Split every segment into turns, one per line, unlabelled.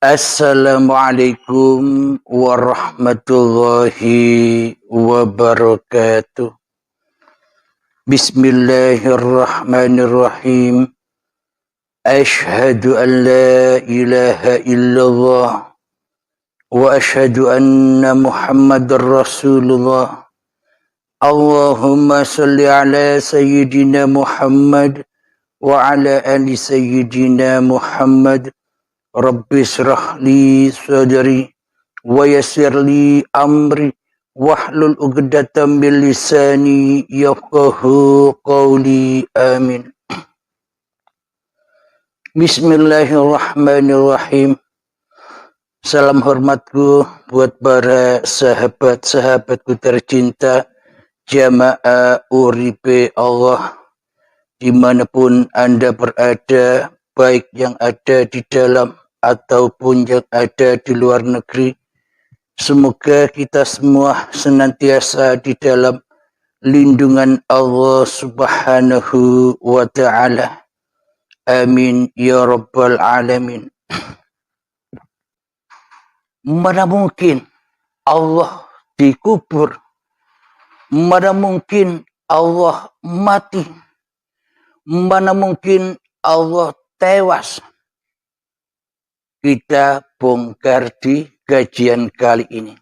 Assalamualaikum warahmatullahi wabarakatuh. Bismillahirrahmanirrahim. Ashhadu an la ilaha illallah wa ashhadu anna Muhammadar Rasulullah. Allahumma salli ala sayyidina Muhammad wa ala ali sayyidina Muhammad. Rabbi syrah li sadri wa yassir li amri wahlul 'uqdatam min lisani yafqahu qawli. Amin. Bismillahirrahmanirrahim. Salam hormatku buat para sahabat-sahabatku tercinta, jamaah uripe Allah dimanapun Anda berada, baik yang ada di dalam ataupun yang ada di luar negeri. Semoga kita semua senantiasa di dalam lindungan Allah Subhanahu wa ta'ala. Amin ya rabbal alamin. Mana mungkin Allah dikubur? Mana mungkin Allah mati? Mana mungkin Allah tewas? Kita bongkar di kajian kali ini.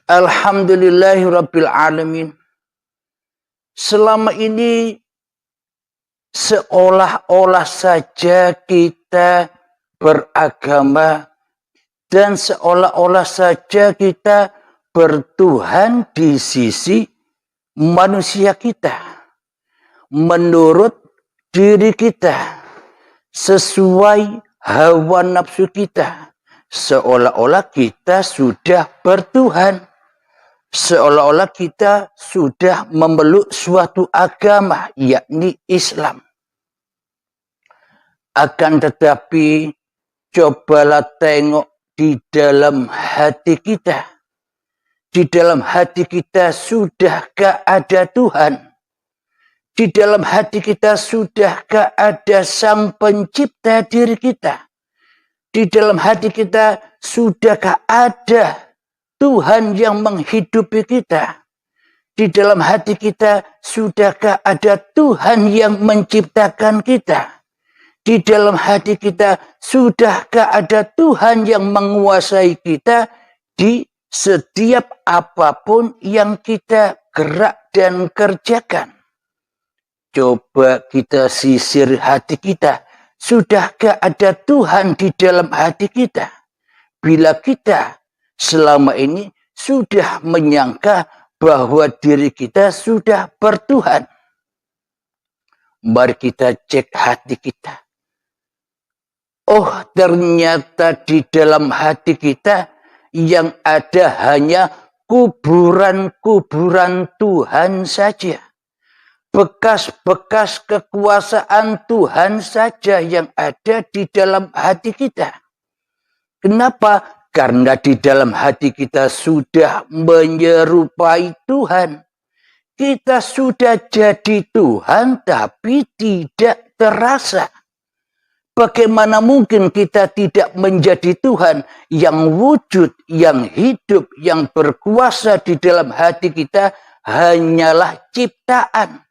Alhamdulillahirabbil alamin. Selama ini seolah-olah saja kita beragama dan seolah-olah saja kita bertuhan di sisi manusia kita, menurut diri kita, sesuai hawa nafsu kita, seolah-olah kita sudah bertuhan, seolah-olah kita sudah memeluk suatu agama, yakni Islam. Akan tetapi, cobalah tengok di dalam hati kita. Di dalam hati kita sudahkah ada Tuhan? Di dalam hati kita sudahkah ada Sang Pencipta diri kita? Di dalam hati kita sudahkah ada Tuhan yang menghidupi kita? Di dalam hati kita sudahkah ada Tuhan yang menciptakan kita? Di dalam hati kita sudahkah ada Tuhan yang menguasai kita di setiap apapun yang kita gerak dan kerjakan? Coba kita sisir hati kita. Sudahkah ada Tuhan di dalam hati kita? Bila kita selama ini sudah menyangka bahwa diri kita sudah bertuhan, mari kita cek hati kita. Oh, ternyata di dalam hati kita yang ada hanya kuburan-kuburan Tuhan saja. Bekas-bekas kekuasaan Tuhan saja yang ada di dalam hati kita. Kenapa? Karena di dalam hati kita sudah menyerupai Tuhan. Kita sudah jadi Tuhan tapi tidak terasa. Bagaimana mungkin kita tidak menjadi Tuhan yang wujud, yang hidup, yang berkuasa di dalam hati kita hanyalah ciptaan.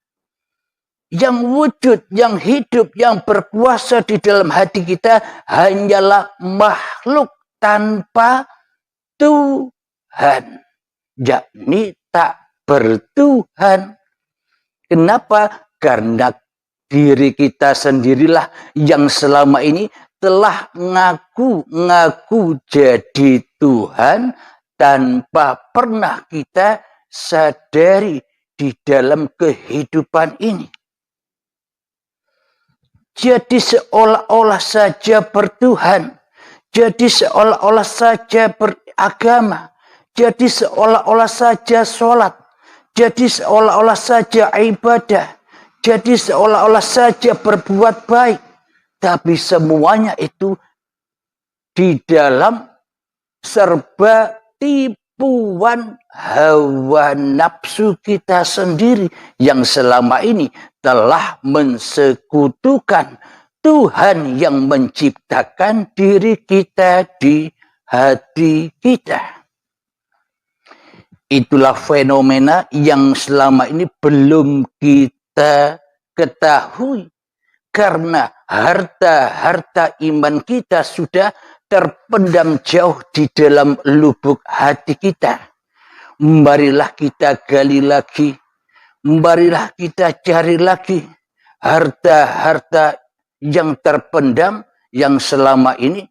Yang wujud, yang hidup, yang berkuasa di dalam hati kita hanyalah makhluk tanpa Tuhan. Yakni tak bertuhan. Kenapa? Karena diri kita sendirilah yang selama ini telah ngaku-ngaku jadi Tuhan tanpa pernah kita sadari di dalam kehidupan ini. Jadi seolah-olah saja bertuhan, jadi seolah-olah saja beragama, jadi seolah-olah saja sholat, jadi seolah-olah saja ibadah, jadi seolah-olah saja berbuat baik. Tapi semuanya itu di dalam serba tipuan hawa nafsu kita sendiri yang selama ini telah mensekutukan Tuhan yang menciptakan diri kita di hati kita. Itulah fenomena yang selama ini belum kita ketahui. Karena harta-harta iman kita sudah terpendam jauh di dalam lubuk hati kita. Marilah kita gali lagi. Marilah kita cari lagi harta-harta yang terpendam yang selama ini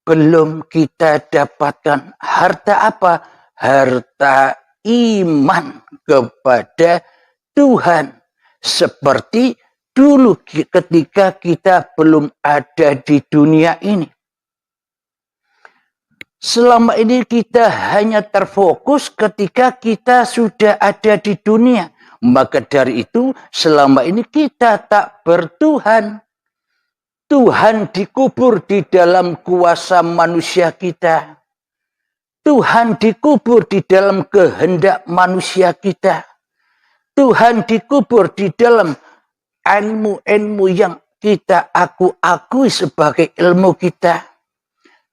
belum kita dapatkan. Harta apa? Harta iman kepada Tuhan. Seperti dulu ketika kita belum ada di dunia ini. Selama ini kita hanya terfokus ketika kita sudah ada di dunia. Maka dari itu selama ini kita tak bertuhan. Tuhan dikubur di dalam kuasa manusia kita. Tuhan dikubur di dalam kehendak manusia kita. Tuhan dikubur di dalam ilmu-ilmu yang kita akui sebagai ilmu kita.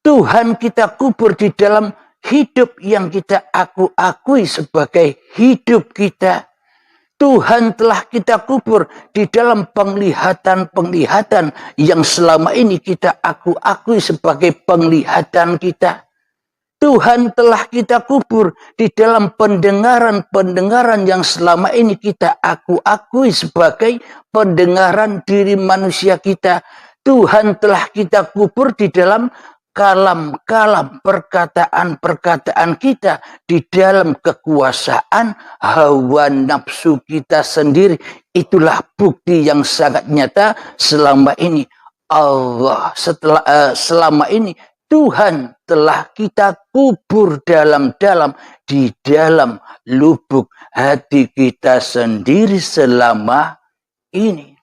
Tuhan kita kubur di dalam hidup yang kita akui sebagai hidup kita. Tuhan telah kita kubur di dalam penglihatan-penglihatan yang selama ini kita akui sebagai penglihatan kita. Tuhan telah kita kubur di dalam pendengaran-pendengaran yang selama ini kita akui sebagai pendengaran diri manusia kita. Tuhan telah kita kubur di dalam kalam-kalam perkataan-perkataan kita, di dalam kekuasaan hawa nafsu kita sendiri. Itulah bukti yang sangat nyata selama ini selama ini Tuhan telah kita kubur dalam-dalam di dalam lubuk hati kita sendiri selama ini.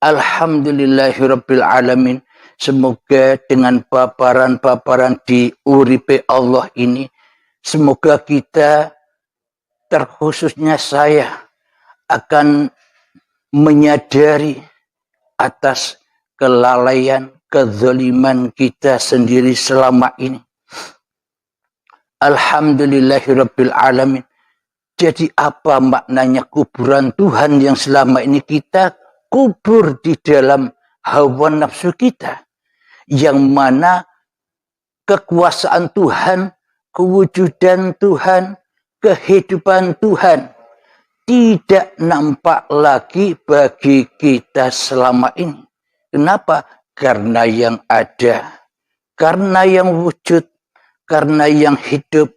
Alhamdulillahirabbil alamin. Semoga dengan paparan-paparan di uripe Allah ini, semoga kita, terkhususnya saya, akan menyadari atas kelalaian, kezaliman kita sendiri selama ini. Alhamdulillahirabbil alamin. Jadi apa maknanya kuburan Tuhan yang selama ini kita kubur di dalam hawa nafsu kita? Yang mana kekuasaan Tuhan, kewujudan Tuhan, kehidupan Tuhan tidak nampak lagi bagi kita selama ini. Kenapa? Karena yang ada, karena yang wujud, karena yang hidup,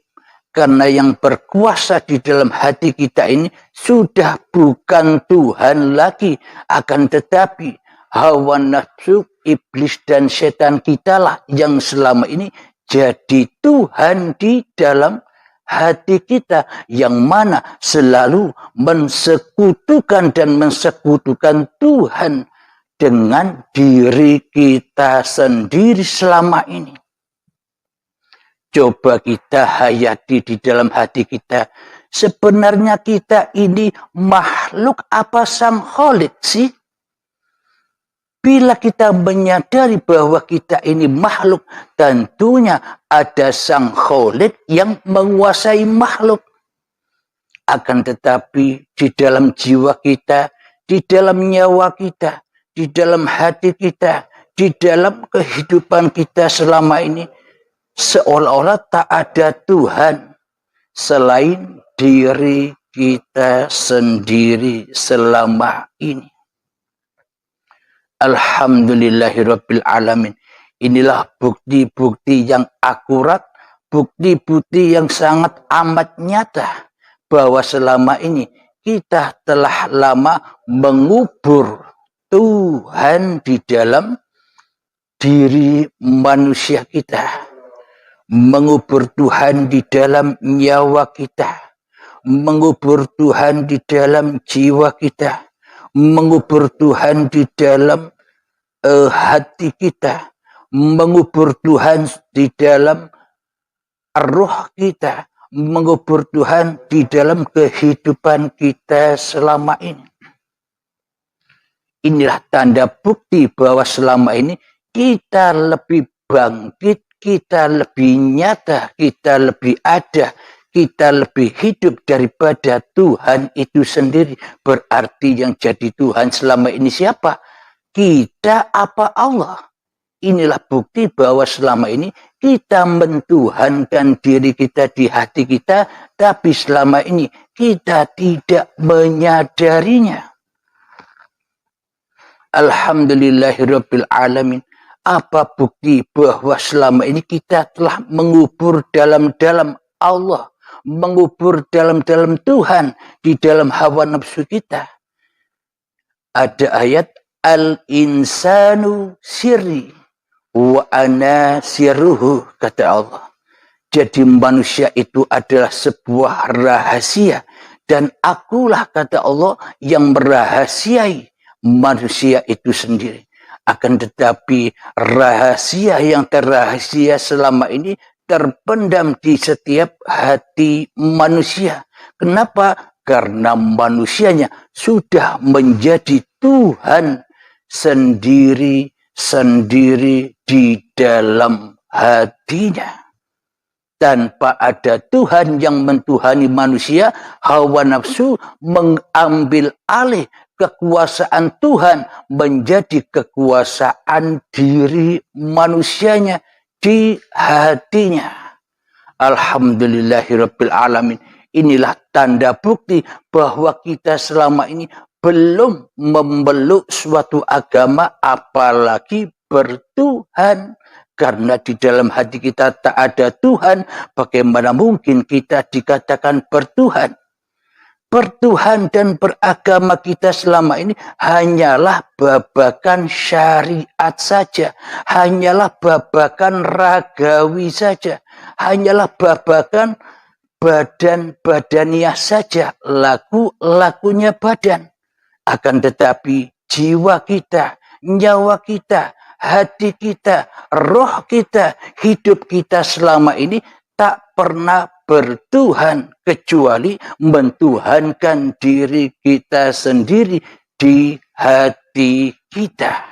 karena yang berkuasa di dalam hati kita ini sudah bukan Tuhan lagi, akan tetapi hawa nafsu, iblis dan setan kitalah yang selama ini jadi Tuhan di dalam hati kita, yang mana selalu mensekutukan Tuhan dengan diri kita sendiri selama ini. Coba kita hayati di dalam hati kita. Sebenarnya kita ini makhluk apa Sang Kholik sih? Bila kita menyadari bahwa kita ini makhluk, tentunya ada Sang Kholik yang menguasai makhluk. Akan tetapi di dalam jiwa kita, di dalam nyawa kita, di dalam hati kita, di dalam kehidupan kita selama ini, seolah-olah tak ada Tuhan selain diri kita sendiri selama ini. Alhamdulillahirabbil alamin. Inilah bukti-bukti yang akurat, bukti-bukti yang sangat amat nyata bahwa selama ini kita telah lama mengubur Tuhan di dalam diri manusia kita, mengubur Tuhan di dalam nyawa kita, mengubur Tuhan di dalam jiwa kita, mengubur Tuhan di dalam hati kita, mengubur Tuhan di dalam roh kita, mengubur Tuhan di dalam kehidupan kita selama ini. Inilah tanda bukti bahwa selama ini kita lebih bangkit, kita lebih nyata, kita lebih ada, kita lebih hidup daripada Tuhan itu sendiri. Berarti yang jadi Tuhan selama ini siapa? Kita apa Allah? Inilah bukti bahwa selama ini kita mentuhankan diri kita di hati kita, tapi selama ini kita tidak menyadarinya. Alhamdulillahirabbil alamin. Apa bukti bahwa selama ini kita telah mengubur dalam-dalam Allah, mengubur dalam-dalam Tuhan di dalam hawa nafsu kita? Ada ayat al-insanu sirri wa ana sirruhu, kata Allah. Jadi manusia itu adalah sebuah rahasia dan akulah, kata Allah, yang merahasiai manusia itu sendiri. Akan tetapi rahasia yang terrahasia selama ini terpendam di setiap hati manusia. Kenapa? Karena manusianya sudah menjadi Tuhan sendiri di dalam hatinya. Tanpa ada Tuhan yang mentuhani manusia, hawa nafsu mengambil alih kekuasaan Tuhan menjadi kekuasaan diri manusianya di hatinya. Alhamdulillahirabbil alamin. Inilah tanda bukti bahwa kita selama ini belum memeluk suatu agama, apalagi bertuhan. Karena di dalam hati kita tak ada Tuhan, bagaimana mungkin kita dikatakan bertuhan? Bertuhan dan beragama kita selama ini hanyalah babakan syariat saja, hanyalah babakan ragawi saja, hanyalah babakan badan-badaniah saja, laku-lakunya badan. Akan tetapi jiwa kita, nyawa kita, hati kita, roh kita, hidup kita selama ini tak pernah bertuhan kecuali mentuhankan diri kita sendiri di hati kita.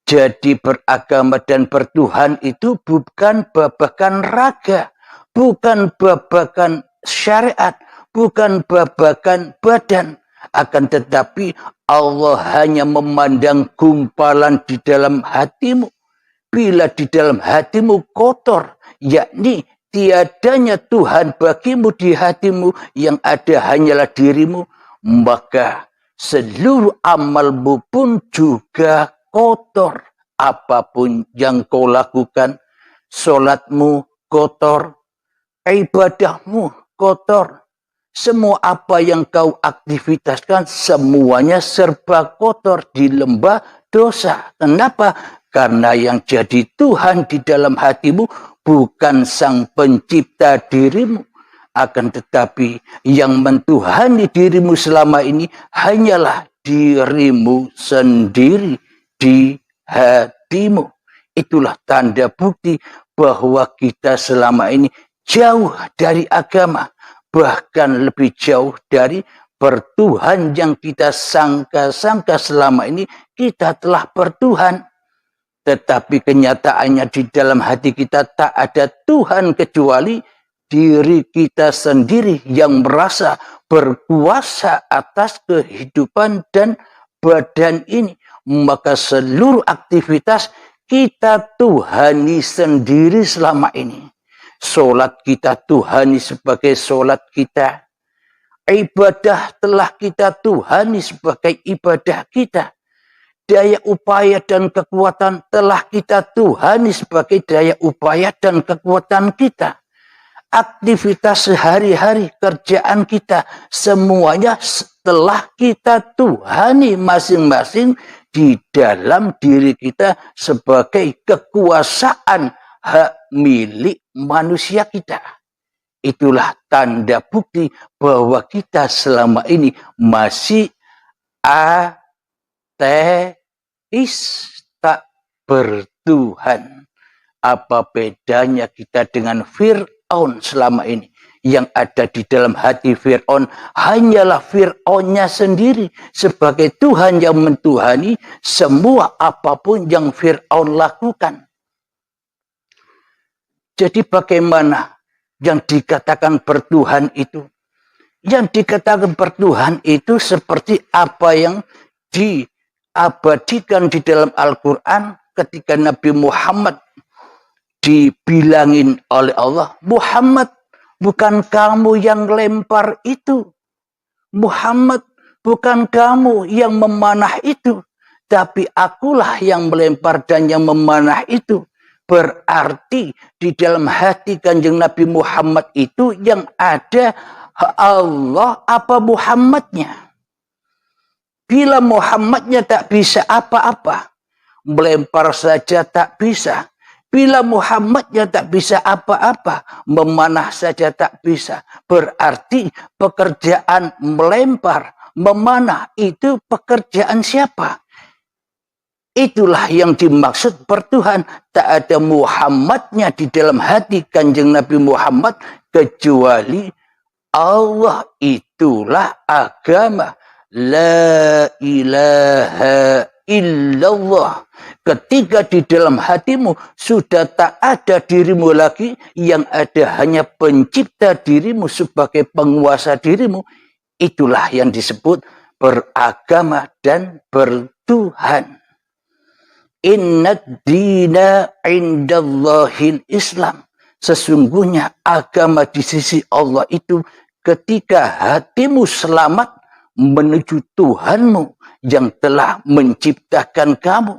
Jadi beragama dan bertuhan itu bukan babakan raga, bukan babakan syariat, bukan babakan badan. Akan tetapi Allah hanya memandang gumpalan di dalam hatimu. Bila di dalam hatimu kotor, yakni tiadanya Tuhan bagimu di hatimu, yang ada hanyalah dirimu, maka seluruh amalmu pun juga kotor. Apapun yang kau lakukan, sholatmu kotor, ibadahmu kotor, semua apa yang kau aktivitaskan semuanya serba kotor di lembah dosa. Kenapa? Karena yang jadi Tuhan di dalam hatimu bukan sang pencipta dirimu, akan tetapi yang mentuhani dirimu selama ini hanyalah dirimu sendiri di hatimu. Itulah tanda bukti bahwa kita selama ini jauh dari agama, bahkan lebih jauh dari bertuhan yang kita sangka-sangka selama ini kita telah bertuhan. Tetapi kenyataannya di dalam hati kita tak ada Tuhan kecuali diri kita sendiri yang merasa berkuasa atas kehidupan dan badan ini. Maka seluruh aktivitas kita tuhani sendiri selama ini. Solat kita tuhani sebagai solat kita. Ibadah telah kita tuhani sebagai ibadah kita. Daya upaya dan kekuatan telah kita tuhani sebagai daya upaya dan kekuatan kita. Aktivitas sehari-hari, kerjaan kita, semuanya telah kita tuhani masing-masing di dalam diri kita sebagai kekuasaan hak milik manusia kita. Itulah tanda bukti bahwa kita selama ini masih ateis, tak bertuhan. Apa bedanya kita dengan Fir'aun selama ini Yang ada di dalam hati Fir'aun hanyalah Fir'aunnya sendiri sebagai Tuhan yang mentuhani semua apapun yang Fir'aun lakukan. Jadi bagaimana yang dikatakan bertuhan itu? Yang dikatakan bertuhan itu seperti apa yang diabadikan di dalam Al-Quran ketika Nabi Muhammad dibilangin oleh Allah, Muhammad, bukan kamu yang lempar itu. Muhammad, bukan kamu yang memanah itu. Tapi akulah yang melempar dan yang memanah itu. Berarti di dalam hati Kanjeng Nabi Muhammad itu yang ada Allah apa Muhammadnya. Bila Muhammadnya tak bisa apa-apa, melempar saja tak bisa. Bila Muhammadnya tak bisa apa-apa, memanah saja tak bisa. Berarti pekerjaan melempar, memanah itu pekerjaan siapa? Itulah yang dimaksud bertuhan. Tak ada Muhammadnya di dalam hati Kanjeng Nabi Muhammad kecuali Allah. Itulah agama. La ilaha illallah. Ketika di dalam hatimu sudah tak ada dirimu lagi, yang ada hanya pencipta dirimu sebagai penguasa dirimu, itulah yang disebut beragama dan bertuhan. Innad dina indallahil Islam. Sesungguhnya agama di sisi Allah itu ketika hatimu selamat menuju Tuhanmu yang telah menciptakan kamu.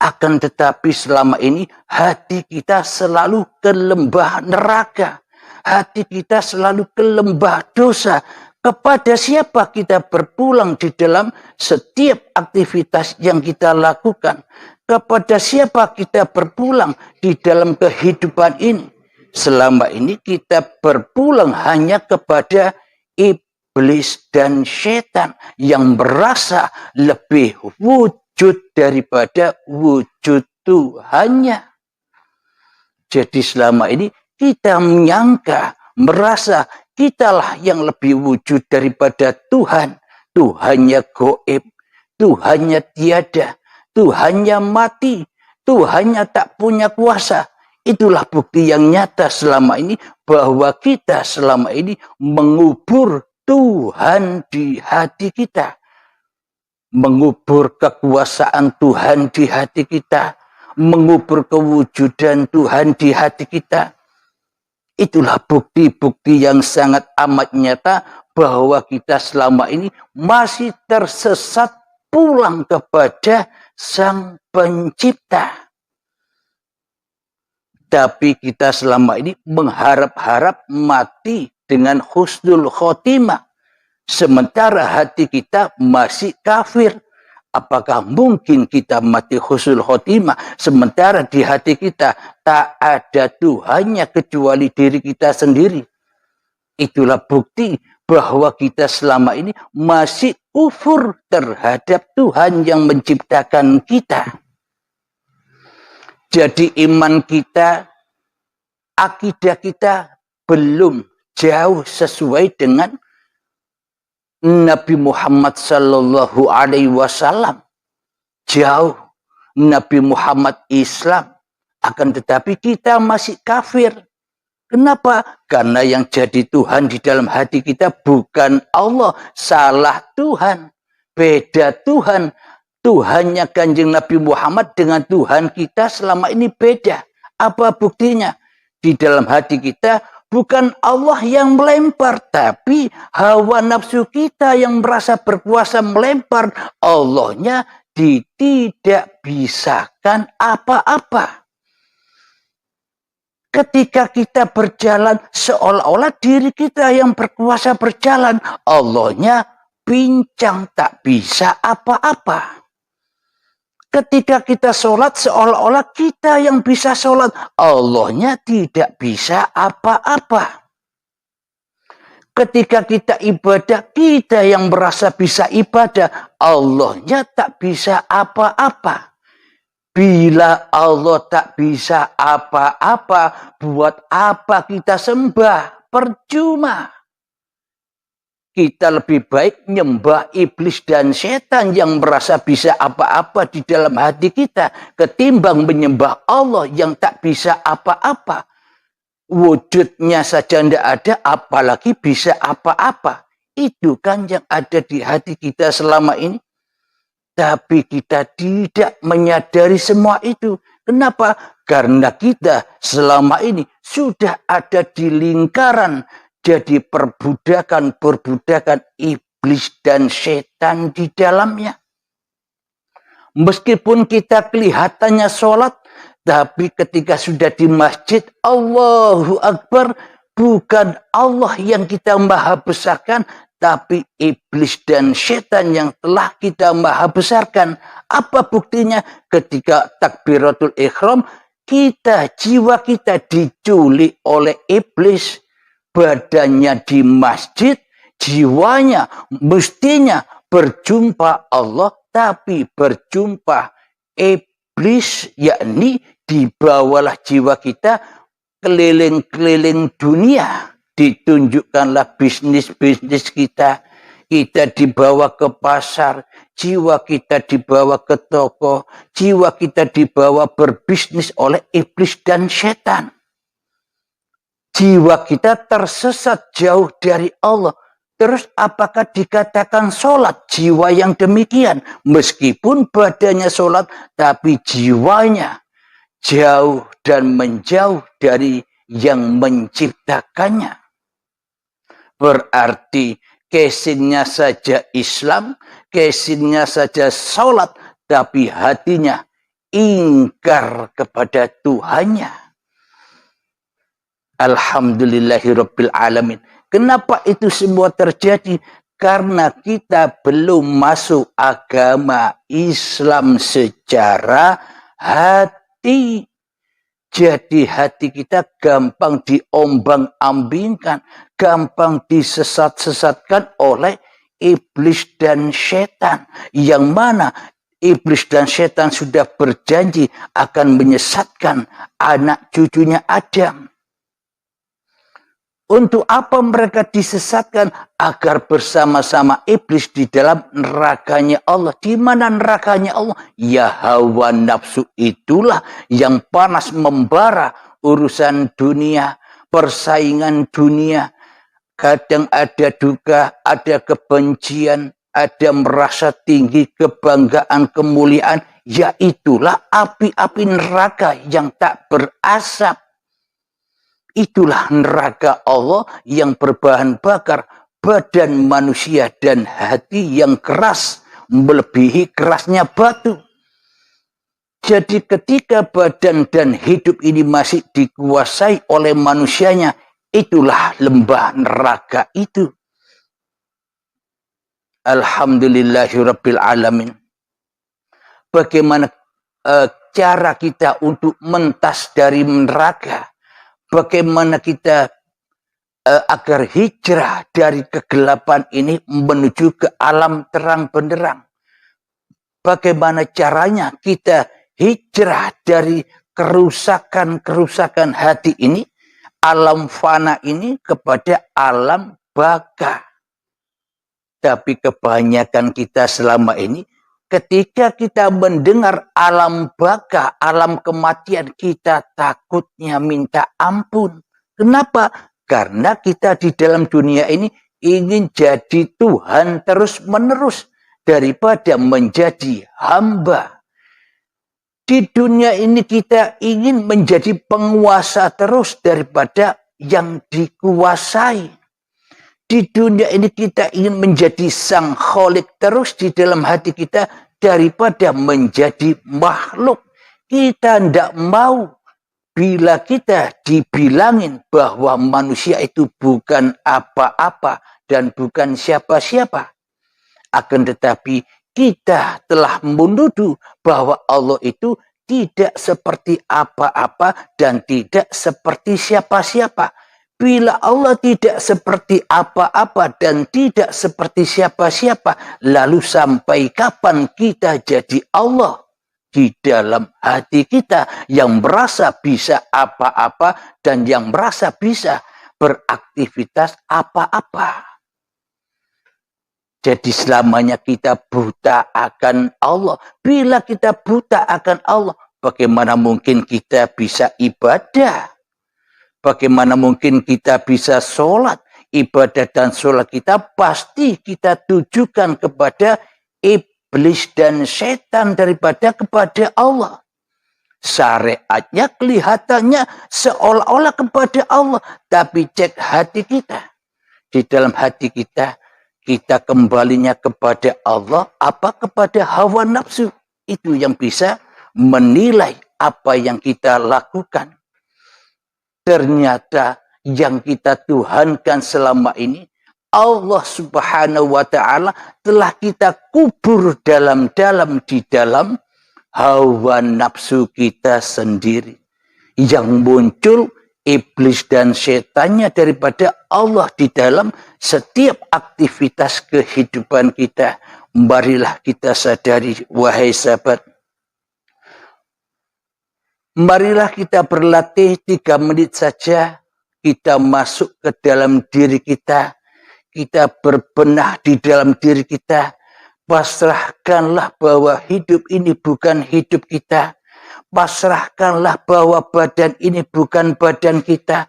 Akan tetapi selama ini hati kita selalu ke lembah neraka. Hati kita selalu ke lembah dosa. Kepada siapa kita berpulang di dalam setiap aktivitas yang kita lakukan? Kepada siapa kita berpulang di dalam kehidupan ini? Selama ini kita berpulang hanya kepada iblis dan setan yang merasa lebih wujud daripada wujud Tuhannya. Jadi selama ini kita menyangka, merasa kitalah yang lebih wujud daripada Tuhan. Tuhannya goib, Tuhannya tiada, Tuhannya mati, Tuhannya tak punya kuasa. Itulah bukti yang nyata selama ini bahwa kita selama ini mengubur Tuhan di hati kita. Mengubur kekuasaan Tuhan di hati kita. Mengubur kewujudan Tuhan di hati kita. Itulah bukti-bukti yang sangat amat nyata bahwa kita selama ini masih tersesat pulang kepada Sang Pencipta. Tapi kita selama ini mengharap-harap mati dengan husnul khotimah. Sementara hati kita masih kafir. Apakah mungkin kita mati husnul khotimah sementara di hati kita tak ada Tuhannya kecuali diri kita sendiri? Itulah bukti bahwa kita selama ini masih kufur terhadap Tuhan yang menciptakan kita. Jadi iman kita, akidah kita belum jauh sesuai dengan Nabi Muhammad sallallahu alaihi wasallam. Jauh. Nabi Muhammad Islam. Akan tetapi kita masih kafir. Kenapa? Karena yang jadi Tuhan di dalam hati kita bukan Allah. Salah Tuhan. Beda Tuhan. Tuhannya Kanjeng Nabi Muhammad dengan Tuhan kita selama ini beda. Apa buktinya? Di dalam hati kita bukan Allah yang melempar, tapi hawa nafsu kita yang merasa berkuasa melempar. Allahnya tidak bisakan apa-apa. Ketika kita berjalan, seolah-olah diri kita yang berkuasa berjalan. Allahnya pincang, tak bisa apa-apa. Ketika kita sholat, seolah-olah kita yang bisa sholat. Allahnya tidak bisa apa-apa. Ketika kita ibadah, kita yang merasa bisa ibadah. Allahnya tak bisa apa-apa. Bila Allah tak bisa apa-apa, buat apa kita sembah? Percuma. Kita lebih baik nyembah iblis dan setan yang merasa bisa apa-apa di dalam hati kita, ketimbang menyembah Allah yang tak bisa apa-apa. Wujudnya saja tidak ada, apalagi bisa apa-apa. Itu kan yang ada di hati kita selama ini. Tapi kita tidak menyadari semua itu. Kenapa? Karena kita selama ini sudah ada di lingkaran. Jadi perbudakan iblis dan setan di dalamnya. Meskipun kita kelihatannya sholat, tapi ketika sudah di masjid, Allahu Akbar, bukan Allah yang kita maha besarkan, tapi iblis dan setan yang telah kita maha besarkan. Apa buktinya? Ketika takbiratul ihram, jiwa kita diculik oleh iblis. Badannya di masjid, jiwanya mestinya berjumpa Allah, tapi berjumpa iblis, yakni dibawalah jiwa kita keliling-keliling dunia. Ditunjukkanlah bisnis-bisnis kita. Kita dibawa ke pasar, jiwa kita dibawa ke toko, jiwa kita dibawa berbisnis oleh iblis dan setan. Jiwa kita tersesat jauh dari Allah. Terus apakah dikatakan sholat jiwa yang demikian? Meskipun badannya sholat, tapi jiwanya jauh dan menjauh dari yang menciptakannya. Berarti casingnya saja Islam, casingnya saja sholat, tapi hatinya ingkar kepada Tuhannya. Alhamdulillahirabbil alamin. Kenapa itu semua terjadi? Karena kita belum masuk agama Islam secara hati. Jadi hati kita gampang diombang-ambingkan, gampang disesat-sesatkan oleh iblis dan setan. Yang mana iblis dan setan sudah berjanji akan menyesatkan anak cucunya Adam. Untuk apa mereka disesatkan? Agar bersama-sama iblis di dalam nerakanya Allah. Di mana nerakanya Allah? Ya hawa nafsu itulah yang panas membara urusan dunia, persaingan dunia. Kadang ada duka, ada kebencian, ada merasa tinggi, kebanggaan, kemuliaan. Ya itulah api-api neraka yang tak berasap. Itulah neraka Allah yang berbahan bakar badan manusia dan hati yang keras, melebihi kerasnya batu. Jadi ketika badan dan hidup ini masih dikuasai oleh manusianya, itulah lembah neraka itu. Alhamdulillahirabbil alamin. Bagaimana cara kita untuk mentas dari neraka? Bagaimana kita agar hijrah dari kegelapan ini menuju ke alam terang benderang? Bagaimana caranya kita hijrah dari kerusakan-kerusakan hati ini, alam fana ini kepada alam baka? Tapi kebanyakan kita selama ini, ketika kita mendengar alam baka, alam kematian, kita takutnya minta ampun. Kenapa? Karena kita di dalam dunia ini ingin jadi Tuhan terus-menerus daripada menjadi hamba. Di dunia ini kita ingin menjadi penguasa terus daripada yang dikuasai. Di dunia ini kita ingin menjadi sang kholik terus di dalam hati kita daripada menjadi makhluk. Kita tidak mau bila kita dibilangin bahwa manusia itu bukan apa-apa dan bukan siapa-siapa. Akan tetapi kita telah menuduh bahwa Allah itu tidak seperti apa-apa dan tidak seperti siapa-siapa. Bila Allah tidak seperti apa-apa dan tidak seperti siapa-siapa, lalu sampai kapan kita jadi Allah? di dalam hati kita yang merasa bisa apa-apa dan yang merasa bisa beraktivitas apa-apa. Jadi selamanya kita buta akan Allah. Bila kita buta akan Allah, bagaimana mungkin kita bisa ibadah? Bagaimana mungkin kita bisa sholat? Ibadah dan sholat kita pasti kita tujukan kepada iblis dan setan daripada kepada Allah. Syariatnya kelihatannya seolah-olah kepada Allah. Tapi cek hati kita. Di dalam hati kita, kita kembalinya kepada Allah apa kepada hawa nafsu. Itu yang bisa menilai apa yang kita lakukan. Ternyata yang kita tuhankan selama ini, Allah Subhanahu wa ta'ala telah kita kubur dalam-dalam di dalam hawa nafsu kita sendiri. Yang muncul iblis dan setannya daripada Allah di dalam setiap aktivitas kehidupan kita. Marilah kita sadari, wahai sahabat. Marilah kita berlatih 3 menit saja. Kita masuk ke dalam diri kita. Kita berbenah di dalam diri kita. Pasrahkanlah bahwa hidup ini bukan hidup kita. Pasrahkanlah bahwa badan ini bukan badan kita.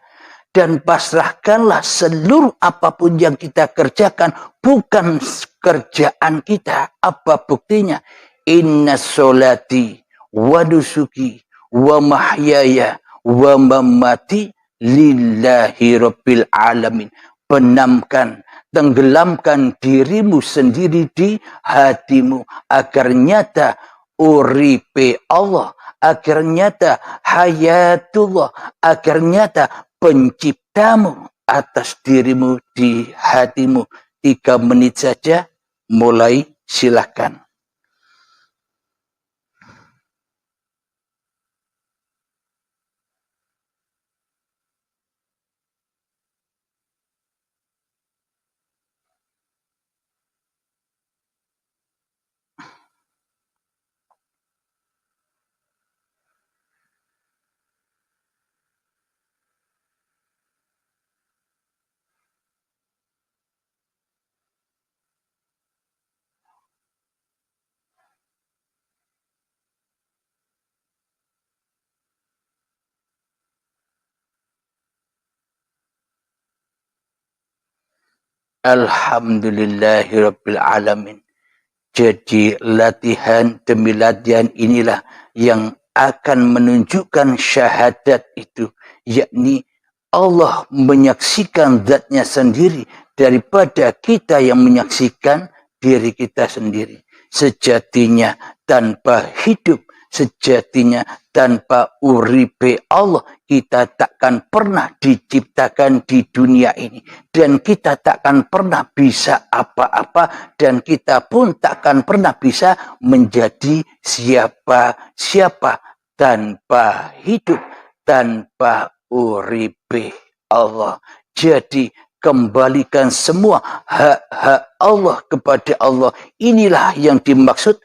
Dan pasrahkanlah seluruh apapun yang kita kerjakan bukan kerjaan kita. Apa buktinya? Inna sholati wa nusuki wa mahyaya wa mamati lillahi rabbil alamin. Benamkan, tenggelamkan dirimu sendiri di hatimu agar nyata uripe Allah, agar nyata hayatullah, agar nyata penciptamu atas dirimu di hatimu. 3 menit saja, mulai, silakan. Alhamdulillahirabbil alamin. Jadi latihan demi latihan inilah yang akan menunjukkan syahadat itu, yakni Allah menyaksikan zatnya sendiri daripada kita yang menyaksikan diri kita sendiri. Sejatinya tanpa hidup, sejatinya tanpa uripe Allah, kita takkan pernah diciptakan di dunia ini. Dan kita takkan pernah bisa apa-apa. Dan kita pun takkan pernah bisa menjadi siapa-siapa tanpa hidup, tanpa uripe Allah. Jadi kembalikan semua hak-hak Allah kepada Allah. Inilah yang dimaksud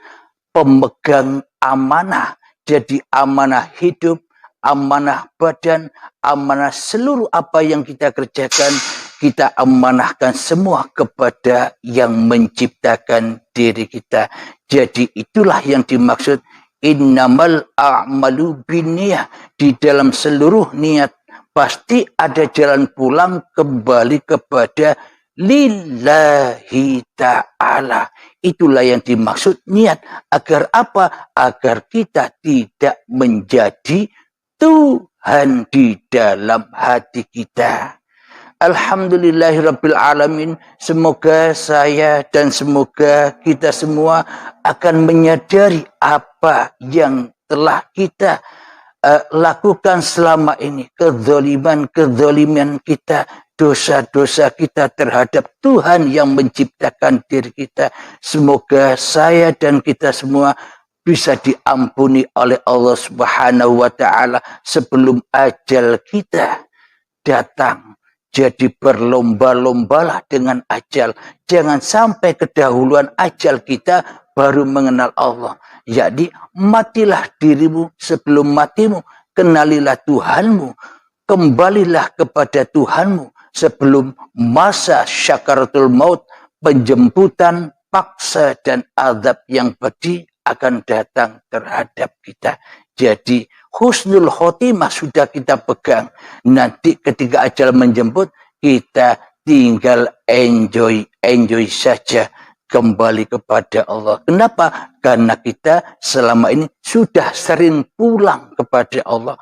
pemegang amanah. Jadi amanah hidup, amanah badan, amanah seluruh apa yang kita kerjakan, kita amanahkan semua kepada yang menciptakan diri kita. Jadi itulah yang dimaksud innamal a'malu binniyah. Di dalam seluruh niat pasti ada jalan pulang kembali kepada lillahi ta'ala. Itulah yang dimaksud niat. Agar apa? Agar kita tidak menjadi Tuhan di dalam hati kita. Alhamdulillahirabbil alamin. Semoga saya dan semoga kita semua akan menyadari apa yang telah kita lakukan selama ini. Kezaliman kita, dosa-dosa kita terhadap Tuhan yang menciptakan diri kita. Semoga saya dan kita semua bisa diampuni oleh Allah Subhanahu wa ta'ala sebelum ajal kita datang. Jadi berlomba-lombalah dengan ajal. Jangan sampai kedahuluan ajal kita baru mengenal Allah. Jadi matilah dirimu sebelum matimu. Kenalilah Tuhanmu. Kembalilah kepada Tuhanmu sebelum masa syakaratul maut, penjemputan, paksa dan azab yang pedih akan datang terhadap kita. Jadi husnul khotimah sudah kita pegang. Nanti ketika ajal menjemput, kita tinggal enjoy saja kembali kepada Allah. Kenapa? Karena kita selama ini sudah sering pulang kepada Allah.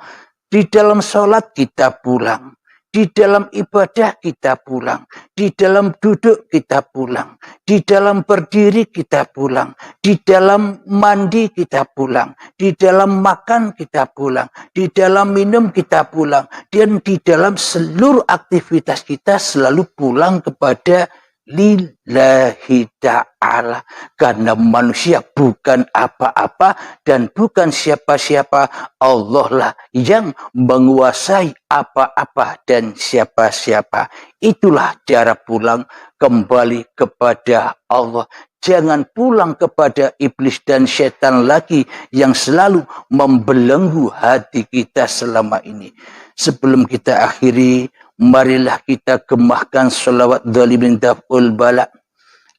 Di dalam sholat kita pulang. Di dalam ibadah kita pulang. Di dalam duduk kita pulang. Di dalam berdiri kita pulang. Di dalam mandi kita pulang. Di dalam makan kita pulang. Di dalam minum kita pulang. Dan di dalam seluruh aktivitas kita selalu pulang kepada lillahi ta'ala. Karena manusia bukan apa-apa dan bukan siapa-siapa. Allah lah yang menguasai apa-apa dan siapa-siapa. Itulah cara pulang kembali kepada Allah. Jangan pulang kepada iblis dan setan lagi yang selalu membelenggu hati kita selama ini. Sebelum kita akhiri, marilah kita gemahkan sholawat dzalimin daf'ul bala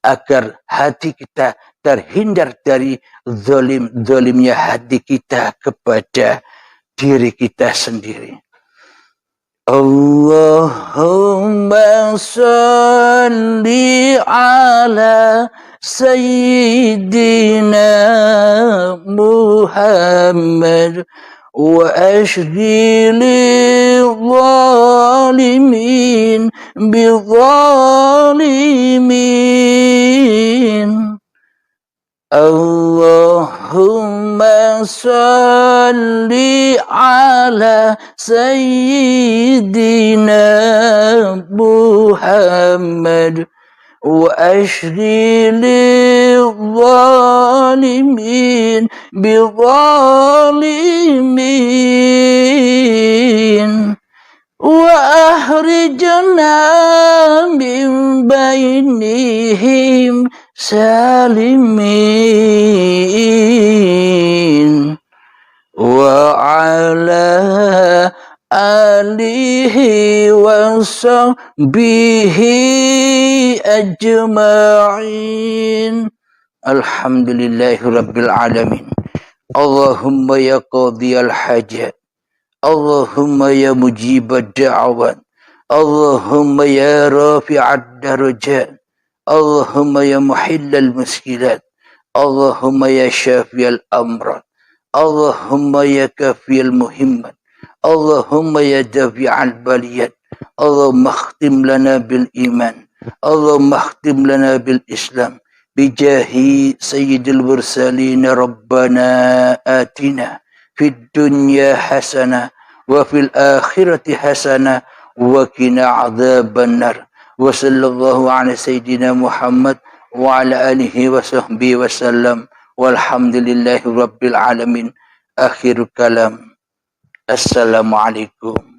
agar hati kita terhindar dari zalimnya hati kita kepada diri kita sendiri. Allahumma salli ala sayyidina Muhammad wa ashghili zalimin bizalimin. Allahumma salli ala sayyidina Muhammad wa ashghili zalimin bizalimin wa ahrijna min bainihim salimin wa ala alihi wa sahbihi ajma'in. Alhamdulillahi rabbil alamin. Allahumma ya qadiyal hajat, Allahumma ya mujibad da'awat, Allahumma ya rafi'ad darajat, Allahumma ya muhillal muskilat, Allahumma ya syafiyal amrat, Allahumma ya kafiyal muhimmat, Allahumma ya dafi'al baliyat, Allahumma akhtim lana bil iman, Allahumma akhtim lana bil islam, bijahi sayyidil mursalin. Rabbana atina fid dunya hasanah wa fil akhirati hasanah wa qina adzaban nar. Wa sallallahu ala sayyidina Muhammad wa ala alihi wa sahbihi wa sallam. Walhamdulillahi rabbil alamin. Akhir kalam. Assalamualaikum